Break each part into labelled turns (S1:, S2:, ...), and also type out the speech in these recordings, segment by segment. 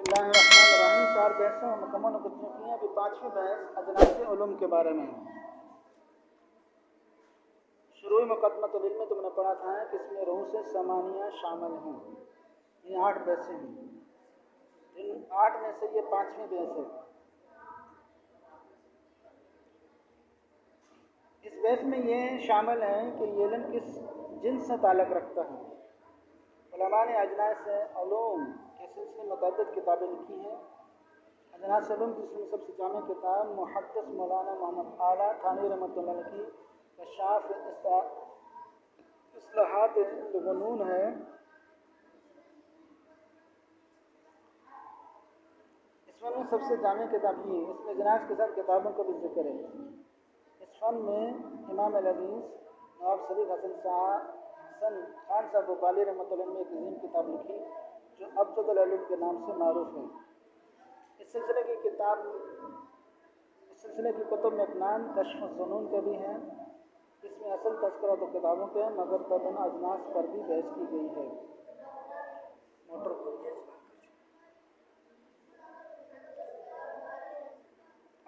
S1: बिस्मिल्लाहिर्रहमानिर्रहीम। 4 बहसें मुकम्मल हो चुकी हैं। अभी 5वीं बहस अजनास उलूम के बारे में। शुरू मुक़द्दमतुल इल्म में तुमने पढ़ा था कि इसमें रूह से समानिया शामिल हैं। ये 8 बहसें हैं। इन 8 में से ये 5वीं बहस है। इस बहस में ये शामिल है कि ये इल्म किस जिन्स से ताल्लुक़ रखता है। उलमा ने अजनास उलूम के सिलसिले में मुतअद्दिद किताबें लिखी हैं। अजनास उलूम की इसमें सबसे जामे किताब मुहद्दिस मौलाना मोहम्मद आला थानवी रहमतुल्लाह अलैह की कशाफ इस्लाहात फ़नून है। इसमें सबसे जामे किताब ये है। इसमें अजनास के साथ किताबों का भी जिक्र है। इस फ़न में इमाम अल-हदीस नवाब सदीक़ हसन खान साहब बुखारी रहमतुल्लाह अलैह ने एक अजीम किताब लिखी जो अब्जदुल उलूम के नाम से मारूफ है। इस सिलसिले की कुतुब में एक नाम कश्फ़ुज़्ज़ुनून के भी हैं। इसमें असल तज़किरा तो किताबों के हैं मगर तबन अजनास पर भी बहस की गई है।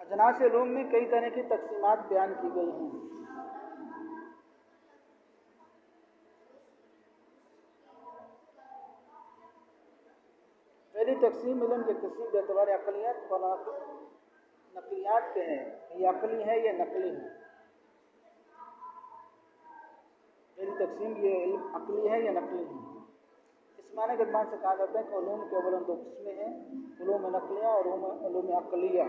S1: अजनास उलूम में कई तरह की तक़सीमात बयान की गई हैं। पहली तक़सीम इल्म की तक़सीम बेतबार अक़लियत और नक़लियात के हैं। ये अक़ली है, ये नक़ली है। पहली तक़सीम ये इल्म अक़ली है या नक़ली है। इस माने के एतबार से कहा जाता है कि उलूम के अव्वलन 2 किस्में हैं, उलूम नक़लिया और उलूम अक़लिया।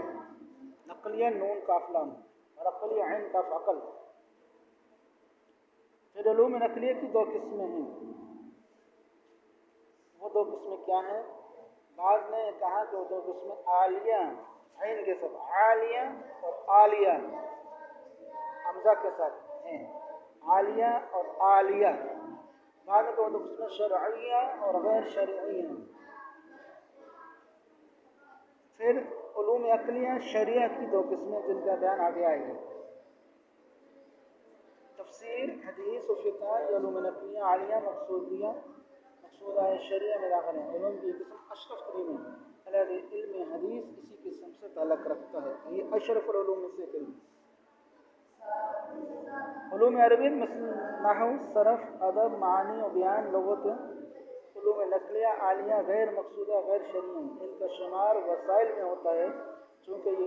S1: नक़लिया नून काफ लाम और अक़लिया ऐन काफ अक़ल। फिर उलूम नक़लिया की 2 किस्में हैं। वो 2 किस्में क्या हैं? बाज़ ने कहा कि वो 2 किस्में आलिया ऐन के साथ आलिया और आलिया हमज़ा के साथ हैं। आलिया और आलिया। बाद में 2 किस्में शरइया और गैर शरइया। फिर उलूम अक़लिया शरिया की 2 किस्में जिनका बयान आगे आएगा। तफसीर हदीस और फ़िक़ह या उलूम नक़लिया आलिया मक़सूदा शरिया में दाखिल है। उलूम की किस्म अशरफ तरीन है। इल्म हदीस इसी किस्म से ताल्लुक़ रखता है। ये अशरफुल उलूम में से करीब। उलूम अरबी नहव सरफ़ अदब मानी और बयान लुग़त। उलूम नक़लिया आलिया गैर मक़सूदा गैर शरई इनका शुमार वसाइल में होता है चूँकि